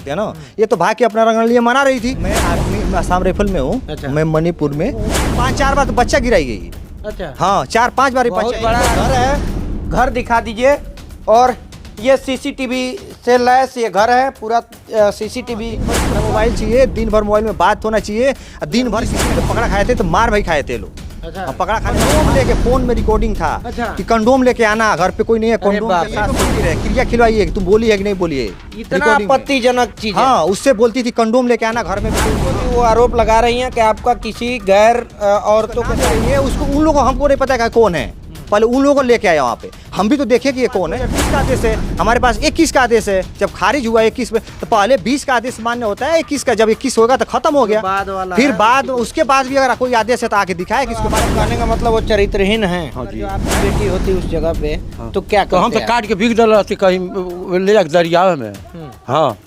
है ना। ये तो भाग के अपना रंग लिए मना रही थी। मैं आर्मी आसाम राइफल में हूँ। अच्छा। मैं मणिपुर में 5-4 बार तो बच्चा गिराई गई। अच्छा हाँ 4-5 बार बहुत बच्चा। बड़ा घर है, घर दिखा दीजिए। और ये सीसीटीवी से लैस ये घर है, पूरा सीसीटीवी। मोबाइल चाहिए, दिन भर मोबाइल में बात होना चाहिए। दिन भर किसी ने पकड़ा खाए थे तो मार भाई खाए थे लोग। अच्छा अब पकड़ा खाने कंडोम लेके फोन में रिकॉर्डिंग था। अच्छा। कि कंडोम लेके आना, घर पे कोई नहीं है, कंडोम बाप के साथ बोलती रहे, क्रिया खिलवाइए, तुम बोली है कि नहीं बोली है। इतना recording में। आपत्तिजनक चीज है। हाँ उससे बोलती थी कंडोम लेके आना घर में। वो आरोप लगा रही हैं कि आपका किसी गैर औरतों के साथ ये उसको उन लोगों को हमको नहीं पता है कौन है। पहले उन लोगों को लेके आया वहाँ पे, हम भी तो देखे कि ये कौन है। 20 का आदेश है हमारे पास, 21 का आदेश है। जब खारिज हुआ 21 में तो पहले 20 का आदेश मान्य होता है, 21 का जब 21 होगा तो खत्म हो गया। बाद वाला फिर है। बाद उसके बाद भी अगर कोई आदेश है तो आके दिखाए कि इसके बाद कहने का मतलब वो चरित्रहीन है। जो आपकी बेटी होती उस जगह पे तो क्या तो हम करते तो हैं? काट के बिक डाला कहीं ले जाके दरिया में। हाँ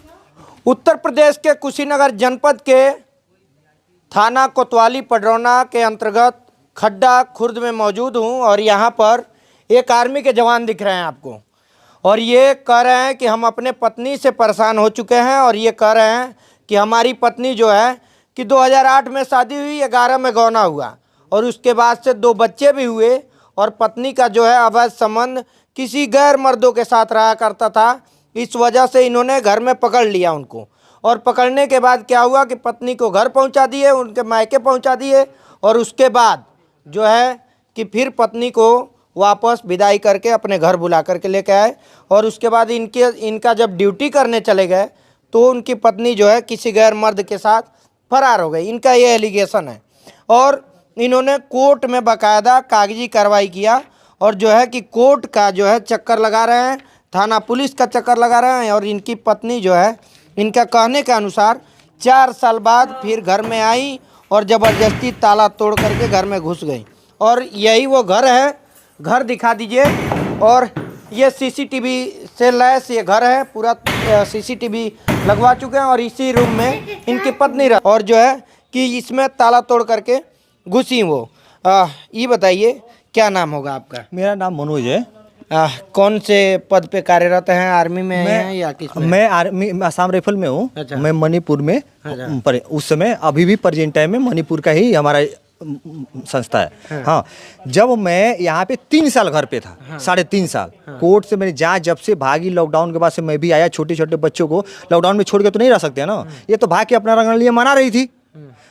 उत्तर प्रदेश के कुशीनगर जनपद के थाना कोतवाली पडरौना के अंतर्गत खड्डा खुर्द में मौजूद हूँ और यहाँ पर एक आर्मी के जवान दिख रहे हैं आपको। और ये कह रहे हैं कि हम अपने पत्नी से परेशान हो चुके हैं और ये कह रहे हैं कि हमारी पत्नी जो है कि 2008 में शादी हुई, 11 में गौना हुआ और उसके बाद से 2 बच्चे भी हुए और पत्नी का जो है अवैध संबंध किसी गैर मर्दों के साथ रहा करता था। इस वजह से इन्होंने घर में पकड़ लिया उनको और पकड़ने के बाद क्या हुआ कि पत्नी को घर पहुंचा दिए, उनके मायके पहुंचा दिए और उसके बाद जो है कि फिर पत्नी को वापस विदाई करके अपने घर बुला करके लेके आए और उसके बाद इनका जब ड्यूटी करने चले गए तो उनकी पत्नी जो है किसी गैर मर्द के साथ फरार हो गई। इनका ये एलिगेशन है और इन्होंने कोर्ट में बाकायदा कागजी कार्रवाई किया और जो है कि कोर्ट का जो है चक्कर लगा रहे हैं, थाना पुलिस का चक्कर लगा रहे हैं। और इनकी पत्नी जो है इनका कहने के अनुसार 4 साल बाद फिर घर में आई और ज़बरदस्ती ताला तोड़ करके घर में घुस गई। और यही वो घर है, घर दिखा दीजिए। और ये सीसीटीवी से लैस ये घर है, पूरा सीसीटीवी लगवा चुके हैं और इसी रूम में इनकी पत्नी रह और जो है कि इसमें ताला तोड़ करके घुसी वो। ये बताइए क्या नाम होगा आपका? मेरा नाम मनोज है। कौन से पद पे कार्यरत हैं? आर्मी में हैं या किस में? मैं आर्मी आसाम राइफल में हूँ। अच्छा। मैं मणिपुर में उस समय अभी भी प्रेजेंट टाइम में मणिपुर का ही हमारा संस्था है। हाँ जब मैं यहाँ पे 3 साल घर पे था, 3.5 साल कोर्ट से मेरी जांच जब से भागी, लॉकडाउन के बाद से मैं भी आया। छोटे छोटे बच्चों को लॉकडाउन में छोड़ के तो नहीं रह सकते हैं ना। ये तो भाग के अपना रंग लिए मना रही थी।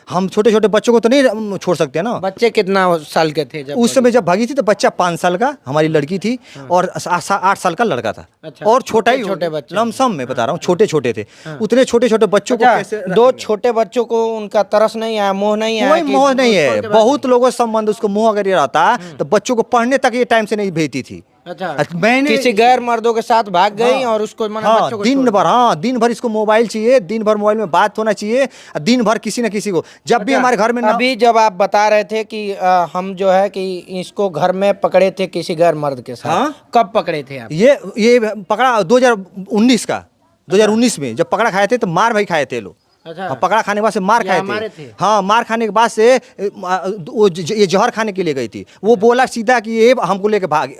हम छोटे छोटे बच्चों को तो नहीं छोड़ सकते ना। बच्चे कितना साल के थे जब? उस समय जब भागी थी तो बच्चा 5 साल का हमारी लड़की थी और 8 साल का लड़का था। अच्छा। और छोटा ही छोटे बच्चे। लमसम में बता रहा हूँ, छोटे छोटे थे। उतने छोटे छोटे बच्चों को कैसे अच्छा, 2 छोटे बच्चों को उनका तरस नहीं आया, मोह नहीं आया? कोई कि मोह नहीं है। छोटे बच्चे- बहुत लोगों से संबंध उसको मोह अगर ये रहता तो बच्चों को पढ़ने तक ये टाइम से नहीं भेजती थी। अच्छा मैंने किसी गैर मर्दों के साथ भाग गई और उसको बच्चों को दिन भर दिन भर इसको मोबाइल चाहिए, दिन भर मोबाइल में बात होना चाहिए, दिन भर किसी न किसी को जब भी हमारे घर में अभी जब आप बता रहे थे कि हम जो है कि इसको घर में पकड़े थे किसी गैर मर्द के साथ। हाँ? कब पकड़े थे आप? ये पकड़ा 2019 का 2019 में जब पकड़ा खाए थे तो मार भाई खाए थे लोग। अच्छा। हाँ, पकड़ा खाने के बाद से मार ये खाए हमारे थे। थे? हाँ मार खाने के बाद से ये जहर खाने के लिए गई थी। वो बोला सीधा कि ये हमको लेके भाग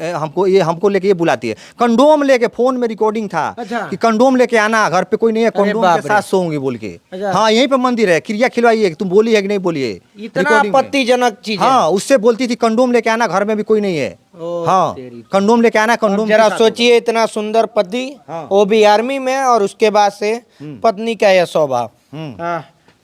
हमको लेके ये बुलाती है। कंडोम लेके फोन में रिकॉर्डिंग था। अच्छा। कि कंडोम लेके आना, घर पे कोई नहीं है, कंडोम बाप के रे। साथ सोऊंगी बोल के। अच्छा। हाँ यहीं पे मंदिर है, क्रिया खिलवाइए, तुम बोली है कि नहीं बोली है। इतना recording में। आपत्तिजनक चीज है। हाँ उससे बोलती थी कंडोम लेके आना, घर में भी कोई नहीं है। ओ, हाँ तेरी। कंडोम लेके आना, कंडोम जरा के साथ सोचिए, इतना सुंदर पति, हाँ। वो भी आर्मी में, और उसके बाद से पत्नी का यह स्वभाव।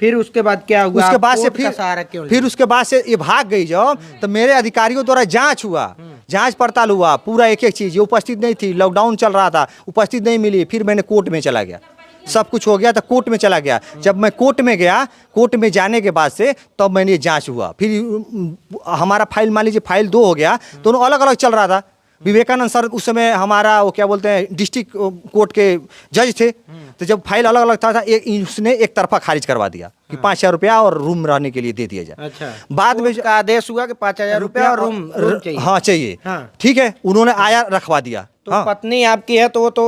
फिर उसके बाद क्या हुआ? उसके आप बाद से कोर्ट का सहारा क्यों फिर उसके बाद से ये भाग गई जब तो मेरे अधिकारियों द्वारा जांच हुआ, जांच पड़ताल हुआ, पूरा एक एक चीज। ये उपस्थित नहीं थी, लॉकडाउन चल रहा था, उपस्थित नहीं मिली। फिर मैंने कोर्ट में चला गया, सब कुछ हो गया तो कोर्ट में चला गया। जब मैं कोर्ट में गया, कोर्ट में जाने के बाद से तब मैंने जांच हुआ। फिर हमारा फाइल मान लीजिए फाइल 2 हो गया, दोनों अलग अलग चल रहा था। विवेकानंद सर उस समय हमारा वो क्या बोलते हैं डिस्ट्रिक्ट कोर्ट के जज थे। तो जब फाइल अलग अलग था उसने एक तरफा खारिज करवा दिया कि 5,000 रुपया और रूम रहने के लिए दे दिया जाए। अच्छा। बाद में का आदेश हुआ कि 5,000 रुपया और रूम चाहिए। हाँ चाहिए। हाँ। ठीक है, उन्होंने आया रखवा दिया। तो हाँ। पत्नी आपकी है तो वो तो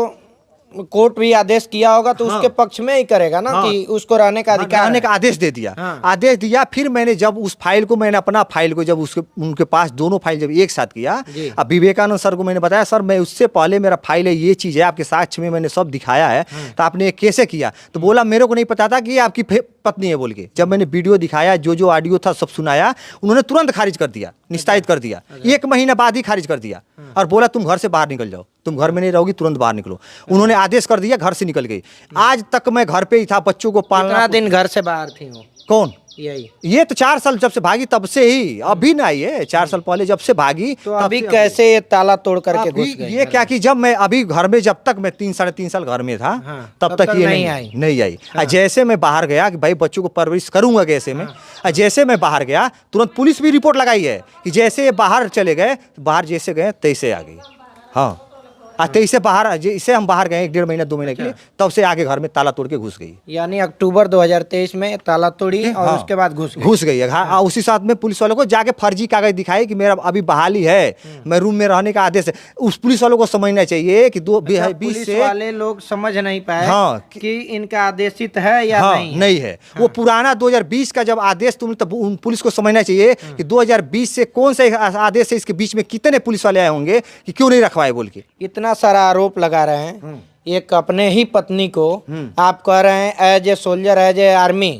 कोर्ट भी आदेश किया होगा तो उसके पक्ष में ही करेगा ना कि उसको रहने का अधिकार रहने है। का आदेश दे दिया। हाँ। आदेश दिया, फिर मैंने जब उस फाइल को, मैंने अपना फाइल को जब उसके उनके पास दोनों फाइल जब एक साथ किया, जी। अब विवेकानंद सर को मैंने बताया, सर मैं उससे पहले मेरा फाइल है, ये चीज़ है, आपके साक्ष्य में मैंने सब दिखाया है, तो आपने ये कैसे किया? तो बोला मेरे को नहीं पता था कि ये आपकी पत्नी है बोल के। जब मैंने वीडियो दिखाया, जो ऑडियो था सब सुनाया, उन्होंने तुरंत खारिज कर दिया, निस्तारित कर दिया। 1 महीना बाद ही खारिज कर दिया और बोला तुम घर से बाहर निकल जाओ, तुम घर में नहीं रहोगी, तुरंत बाहर निकलो। उन्होंने आदेश कर दिया, घर से निकल गई। आज तक मैं घर पे ही था, बच्चों को पालना। कितना दिन घर से बाहर थी वो? कौन? यही। ये तो 4 साल जब से भागी तब से ही, अभी ना आई है, 4 साल पहले जब से भागी। तो तब अभी से कैसे ये ताला तोड़ करके अभी घुस गई? ये क्या कि जब मैं अभी घर में, जब तक मैं 3 साढ़े 3 साल घर में था, हाँ, तब तक ये नहीं आई। जैसे मैं बाहर गया कि भाई बच्चों को परवरिश करूंगा कैसे मैं, जैसे मैं बाहर गया तुरंत पुलिस भी रिपोर्ट लगाई है कि जैसे ये बाहर चले गए, बाहर जैसे गए तैसे आ गई। हाँ, तैसे बाहर, जैसे हम बाहर गए 1.5 महीना 2 महीने के लिए, तब से आगे घर में ताला तोड़ के घुस गई। यानी अक्टूबर 2023 में ताला तोड़ी और हाँ, उसके बाद घुस गई है। हाँ, उसी साथ में पुलिस वालों को जाके फर्जी कागज दिखाए कि मेरा अभी बहाली है, मैं रूम में रहने का आदेश है। उस पुलिस वालों को समझना चाहिए कि 2020 पुलिस से वाले लोग समझ नहीं पाए हाँ, कि इनका आदेशित है या हाँ, नहीं है। वो पुराना 2020 का जब आदेश, तुम तब उन पुलिस को समझना चाहिए कि 2020 से कौन सा आदेश है, इसके बीच में कितने पुलिस वाले आए होंगे कि क्यों नहीं रखवाए बोल के। इतना सारा आरोप लगा रहे हैं। एक अपने ही पत्नी को आप कह रहे हैं as a soldier, as a army,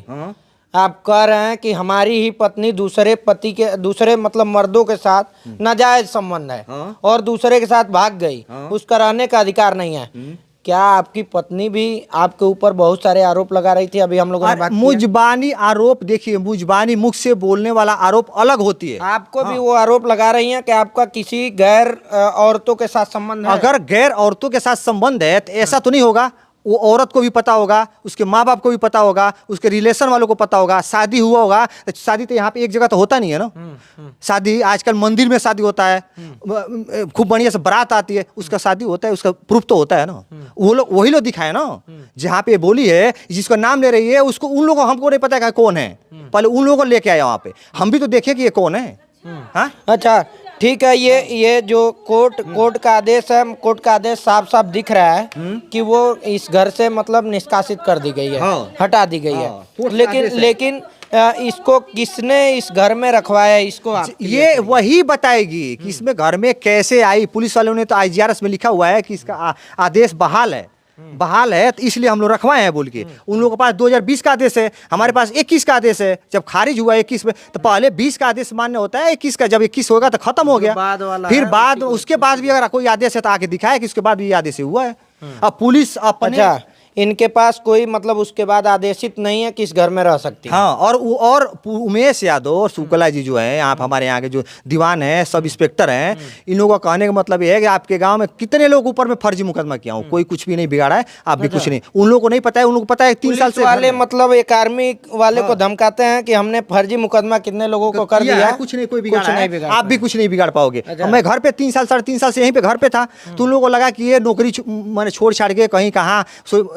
आप कह रहे हैं कि हमारी ही पत्नी दूसरे पति के, दूसरे मतलब मर्दों के साथ नाजायज संबंध है और दूसरे के साथ भाग गई, उसका रहने का अधिकार नहीं है। क्या आपकी पत्नी भी आपके ऊपर बहुत सारे आरोप लगा रही थी? अभी हम लोगों ने बात किया। मुजबानी आरोप, देखिए मुजबानी, मुख से बोलने वाला आरोप अलग होती है। आपको भी वो आरोप लगा रही हैं कि आपका किसी गैर औरतों के साथ संबंध है? अगर गैर औरतों के साथ संबंध है तो ऐसा तो नहीं होगा। वो औरत को भी पता होगा, उसके माँ बाप को भी पता होगा, उसके रिलेशन वालों को पता होगा, शादी हुआ होगा। शादी तो यहाँ पे एक जगह तो होता नहीं है ना। शादी आजकल मंदिर में शादी होता है, खूब बढ़िया से बारात आती है, उसका शादी होता है, उसका प्रूफ तो होता है ना। वो लोग, वही लोग दिखाए ना। जहाँ पे बोली है, जिसका नाम ले रही है, उसको, उन लोगों, हमको नहीं पता है कौन है, पहले उन लोगों को लेके आया वहाँ पे, हम भी तो देखे कि ये कौन है। हाँ, अच्छा ठीक है। ये जो कोर्ट का आदेश है, कोर्ट का आदेश साफ साफ दिख रहा है कि वो इस घर से मतलब निष्कासित कर दी गई है। हाँ। हटा दी गई हाँ। है। लेकिन इसको किसने इस घर में रखवाया है, इसको आप ये वही बताएगी कि इसमें घर में कैसे आई। पुलिस वालों ने तो IGRS में लिखा हुआ है कि इसका आदेश बहाल है, तो इसलिए हम लोग रखवाए हैं बोल के। उन लोगों के पास 2020 का आदेश है, हमारे पास 21 का आदेश है। जब खारिज हुआ 21 में, तो पहले 20 का आदेश मान्य होता है, 21 का, जब 21 होगा तो खत्म हो गया। बाद वाला फिर है, बाद, उसके बाद भी अगर कोई आदेश है तो आके दिखाए कि उसके बाद भी ये आदेश हुआ है। अब पुलिस अपने, अच्छा, इनके पास कोई मतलब उसके बाद आदेशित नहीं है कि इस घर में रह सकती है। हाँ, और उमेश यादव और शुक्ला जी जो हैं, आप हमारे यहाँ के जो दीवान हैं, सब इंस्पेक्टर हैं, इन लोगों का कहने का मतलब ये है कि आपके गांव में कितने लोग ऊपर में फर्जी मुकदमा किया हूँ, कोई कुछ भी नहीं बिगाड़ा है, आप भी कुछ नहीं। उन लोगों को नहीं पता है, उन लोगों को पता है 3 साल से वाले मतलब एक आर्मी वाले को धमकाते हैं कि हमने फर्जी मुकदमा कितने लोगों को कर दिया, कुछ नहीं, कोई बिगाड़ा है, आप भी कुछ नहीं बिगाड़ पाओगे। मैं घर पे 3 साल, साढ़े 3 साल से यहीं पे घर पे था, तो उन लोगों को लगा कि ये नौकरी मैंने छोड़ छाड़ के कहीं कहाँ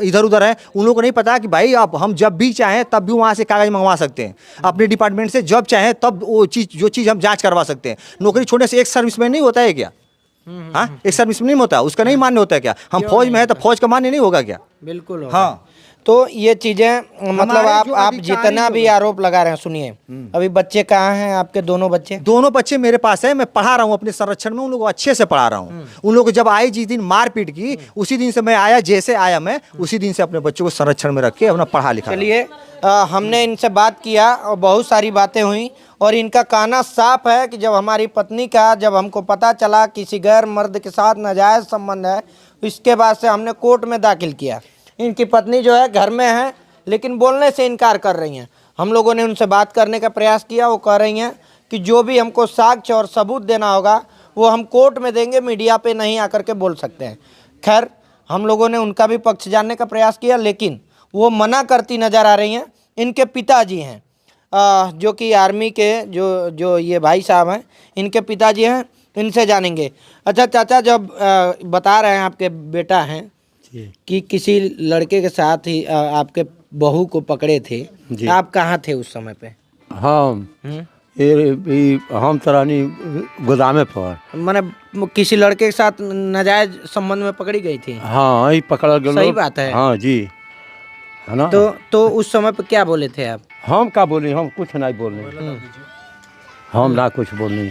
इधर उधर है। उन लोगों को नहीं पता कि भाई अब हम जब भी चाहें तब भी वहाँ से कागज मंगवा सकते हैं, अपने डिपार्टमेंट से जब चाहें तब वो चीज़, जो चीज़ हम जांच करवा सकते हैं। नौकरी छोड़ने से एक सर्विसमैन नहीं होता है क्या? हाँ, एक सर्विसमैन नहीं होता, उसका नहीं मान्य होता है क्या? हम फौज में है तो फौज का मान्य नहीं होगा क्या? बिल्कुल। हाँ, तो ये चीजें मतलब आप जितना भी आरोप लगा रहे हैं, सुनिए, अभी बच्चे कहाँ हैं आपके? दोनों बच्चे मेरे पास है। मैं पढ़ा रहा हूँ अपने संरक्षण में, उन लोगों को अच्छे से पढ़ा रहा हूँ। उन लोगों को जब आई, जिस दिन मारपीट की, उसी दिन से मैं आया, जैसे आया मैं उसी दिन से अपने बच्चों को संरक्षण में रख के अपना पढ़ा लिखा। चलिए, हमने इनसे बात किया और बहुत सारी बातें हुई और इनका कहना साफ है कि जब हमारी पत्नी का, जब हमको पता चला किसी गैर मर्द के साथ नाजायज संबंध है, इसके बाद से हमने कोर्ट में दाखिल किया। इनकी पत्नी जो है घर में है, लेकिन बोलने से इनकार कर रही हैं। हम लोगों ने उनसे बात करने का प्रयास किया, वो कह रही हैं कि जो भी हमको साक्ष्य और सबूत देना होगा वो हम कोर्ट में देंगे, मीडिया पे नहीं आकर के बोल सकते हैं। खैर, हम लोगों ने उनका भी पक्ष जानने का प्रयास किया, लेकिन वो मना करती नज़र आ रही हैं। इनके पिताजी हैं, जो कि आर्मी के जो ये भाई साहब हैं, इनके पिताजी हैं, इनसे जानेंगे। अच्छा चाचा, जब बता रहे हैं आपके बेटा हैं कि किसी लड़के के साथ ही आपके बहू को पकड़े थे, आप कहाँ थे उस समय पे? हम ये हम तरानी गोदामे पर। मैंने किसी लड़के के साथ नाजायज संबंध में पकड़ी गई थी। हाँ ये पकड़ा गया। सही बात है। हाँ जी, है ना। तो उस समय पे क्या बोले थे आप? हम क्या बोले, हम कुछ नहीं बोलने, हम ना कुछ बोलने।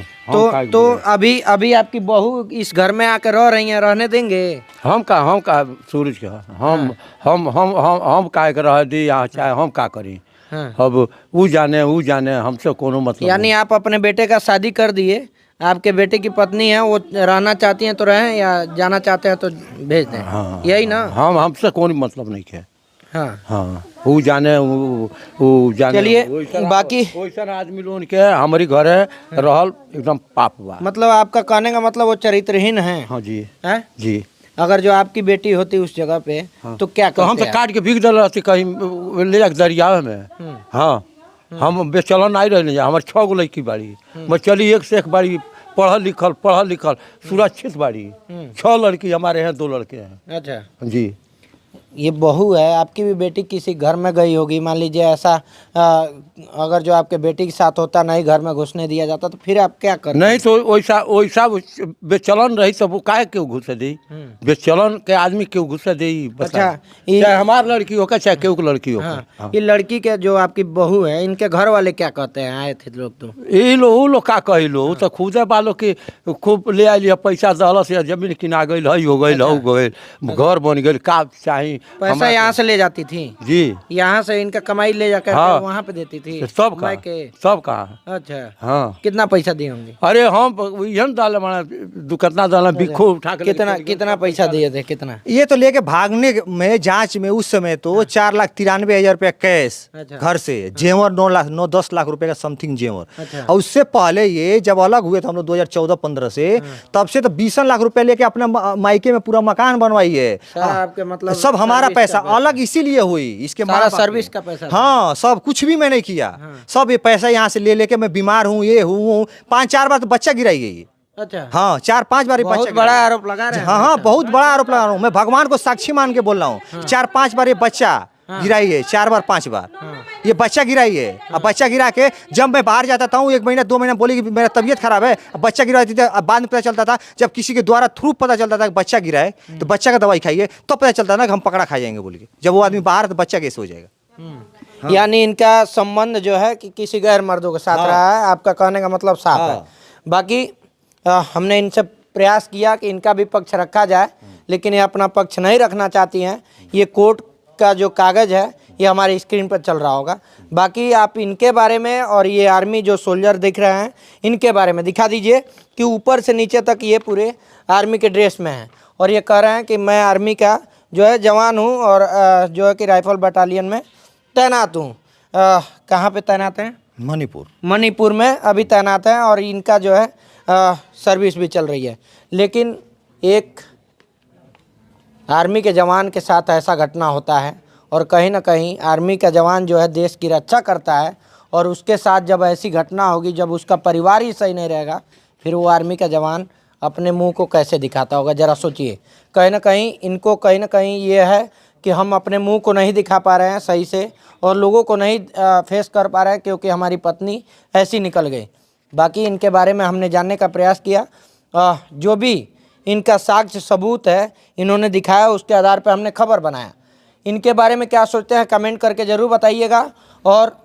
तो अभी आपकी बहू इस घर में आकर रह रही हैं, रहने देंगे? हम का सूरज का हम का रह दी यहाँ, चाहे हम का करी। हाँ। अब वो जाने हमसे कोनो मतलब यानी आप अपने बेटे का शादी कर दिए, आपके बेटे की पत्नी है, वो रहना चाहती हैं तो रहें, या जाना चाहते हैं तो भेज दें। हाँ, यही ना। हमसे कोई मतलब नहीं है। हाँ हाँ वो जाने वो जाने। चलिए, बाकी वैसा आदमी लोन के हमारी घर है रहल एकदम पाप बा। मतलब आपका कहने का मतलब वो चरित्रहीन है? हाँ जी, है जी। अगर जो आपकी बेटी होती उस जगह पे तो क्या तो हम करते तो काट के बिक दल रहती कहीं ले जाके दरिया में। हाँ हम बेचलन नहीं रहे, हमारे 6 गो लड़की बाड़ी, मैं चली एक से एक बाड़ी, पढ़ल लिखल सुरक्षित बाड़ी। 6 लड़की हमारे हैं, 2 लड़के हैं। अच्छा जी। ये बहू है आपकी भी, बेटी किसी घर में गई होगी, मान लीजिए ऐसा अगर जो आपके बेटी के साथ होता, नहीं घर में घुसने दिया जाता, तो फिर आप क्या करते? नहीं तो वैसा बेचलन रही सब, काहे क्यों घुसे दी? बेचलन के आदमी क्यों घुसे दी? अच्छा, चाहे हमार लड़की होगा चाहे केहू की लड़की होगा। हाँ। ये लड़की के जो आपकी बहू है, इनके घर वाले क्या कहते हैं? आए थे लोग तो ये लोग का कही लो, तो खुदे बालो के खूब ले आइलिए, पैसा दहलस या जमीन किना गई, हो गई, घर बन गई, का चाहिए पैसा यहाँ से ले जाती थी? जी, यहाँ से इनका कमाई ले जाकर हाँ। वहाँ पे देती थी? सब का। अच्छा, हाँ कितना पैसा दिए होंगे? अरे हम यन डाले माना दुकतना डाला बिखो उठा के। कितना पैसा दिए थे? कितना? ये तो लेके भागने में, जांच में उस समय तो 4,93,000 रुपया कैश अच्छा। घर से, जेवर 9-10 लाख रुपए का समथिंग जेवर। अच्छा। और उससे पहले ये जब अलग हुए थे हम लोग 2014-15 से, तब से तो 20 लाख रुपए लेके अपने मायके में पूरा मकान बनवाई है। आपके मतलब सब हमारा पैसा अलग इसीलिए हुई, इसके सारा माँ बाप सर्विस ने। का पैसा? हाँ, सब कुछ भी मैं नहीं किया। सब ये पैसा यहाँ से ले लेके, मैं बीमार हूँ, ये हूँ, 5-4 बार तो बच्चा गिराई गई। अच्छा, हाँ 4-5 बार बहुत बच्चा बड़ा आरोप लगा रहे हैं। हाँ हाँ, बहुत बड़ा आरोप लगा रहा हूँ मैं, भगवान को साक्षी मान के बोल रहा हूँ। 4-5 बार ये बच्चा गिराई है, 4 बार 5 बार ये बच्चा गिराई है। अब बच्चा गिरा के जब मैं बाहर जाता था, 1 महीना 2 महीना बोली कि मेरा तबीयत खराब है, अब बच्चा गिराती थी। अब बाद में पता चलता था, जब किसी के द्वारा थ्रू पता चलता था कि बच्चा गिरा है, तो बच्चा का दवाई खाइए, तो पता चलता था कि हम पकड़ा खा जाएंगे बोल के। जब वो आदमी बाहर तो बच्चा कैसे हो जाएगा? यानी इनका संबंध जो है कि किसी गैर मर्दों के साथ रहा है, आपका कहने का मतलब साफ है। बाकी हमने इनसे प्रयास किया कि इनका भी पक्ष रखा जाए, लेकिन ये अपना पक्ष नहीं रखना चाहती हैं। ये कोर्ट का जो कागज़ है ये हमारी स्क्रीन पर चल रहा होगा। बाकी आप इनके बारे में और ये आर्मी जो सोल्जर दिख रहे हैं, इनके बारे में दिखा दीजिए कि ऊपर से नीचे तक ये पूरे आर्मी के ड्रेस में हैं, और ये कह रहे हैं कि मैं आर्मी का जो है जवान हूँ, और जो है कि राइफल बटालियन में तैनात हूँ। कहाँ पे तैनात हैं? मणिपुर में अभी तैनात हैं, और इनका जो है सर्विस भी चल रही है। लेकिन एक आर्मी के जवान के साथ ऐसा घटना होता है, और कहीं ना कहीं आर्मी का जवान जो है देश की रक्षा करता है, और उसके साथ जब ऐसी घटना होगी, जब उसका परिवार ही सही नहीं रहेगा, फिर वो आर्मी का जवान अपने मुंह को कैसे दिखाता होगा? ज़रा सोचिए। कहीं ना कहीं ये है कि हम अपने मुंह को नहीं दिखा पा रहे हैं सही से, और लोगों को नहीं फेस कर पा रहे हैं, क्योंकि हमारी पत्नी ऐसी निकल गई। बाकी इनके बारे में हमने जानने का प्रयास किया, जो भी इनका साक्ष्य सबूत है इन्होंने दिखाया, उसके आधार पर हमने खबर बनाया। इनके बारे में क्या सोचते हैं कमेंट करके ज़रूर बताइएगा। और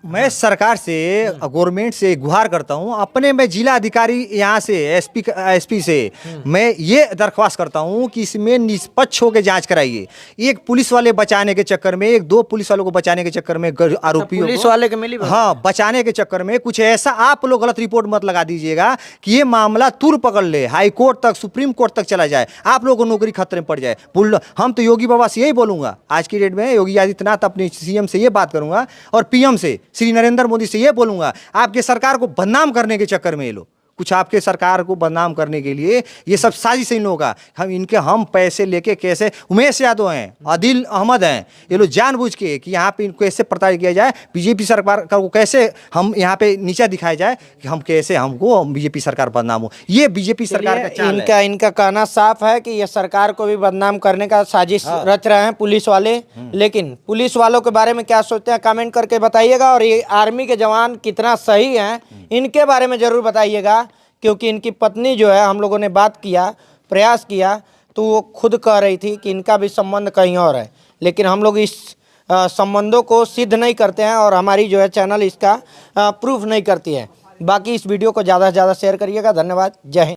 मैं सरकार से, गवर्नमेंट से गुहार करता हूं, अपने में जिला अधिकारी यहाँ से एसपी से मैं ये दरख्वास्त करता हूं कि इसमें निष्पक्ष होकर जांच कराइए। एक पुलिस वाले बचाने के चक्कर में, 1-2 पुलिस वालों को बचाने के चक्कर में, आरोपियों पुलिस वाले के मिली, हाँ, बचाने के चक्कर में कुछ ऐसा आप लोग गलत रिपोर्ट मत लगा दीजिएगा कि ये मामला तुर पकड़ ले, हाई कोर्ट तक, सुप्रीम कोर्ट तक चला जाए, आप लोगों को नौकरी खतरे में पड़ जाए। हम तो योगी बाबा से यही बोलूंगा, आज की डेट में योगी आदित्यनाथ अपने सीएम से ये बात करूंगा, और पीएम से, श्री नरेंद्र मोदी से ये बोलूंगा, आपके सरकार को बदनाम करने के चक्कर में ये लोग कुछ आपके सरकार को बदनाम करने के लिए ये सब साजिश इन लोगों का। हम पैसे लेके कैसे, उमेश यादव हैं, आदिल अहमद हैं, ये लोग जानबूझ के कि यहाँ पे इनको कैसे प्रताड़ित किया जाए, बीजेपी सरकार को कैसे हम यहाँ पे नीचा दिखाया जाए कि हम कैसे हमको बीजेपी सरकार बदनाम हो। ये बीजेपी सरकार का चाल है। इनका कहना साफ है कि ये सरकार को भी बदनाम करने का साजिश रच रहे हैं पुलिस वाले। लेकिन पुलिस वालों के बारे में क्या सोचते हैं कमेंट करके बताइएगा, और ये आर्मी के जवान कितना सही हैं इनके बारे में ज़रूर बताइएगा, क्योंकि इनकी पत्नी जो है, हम लोगों ने बात किया, प्रयास किया, तो वो खुद कह रही थी कि इनका भी संबंध कहीं और है। लेकिन हम लोग इस संबंधों को सिद्ध नहीं करते हैं और हमारी जो है चैनल इसका प्रूफ नहीं करती है। बाकी इस वीडियो को ज़्यादा से ज़्यादा शेयर करिएगा। धन्यवाद। जय हिंद।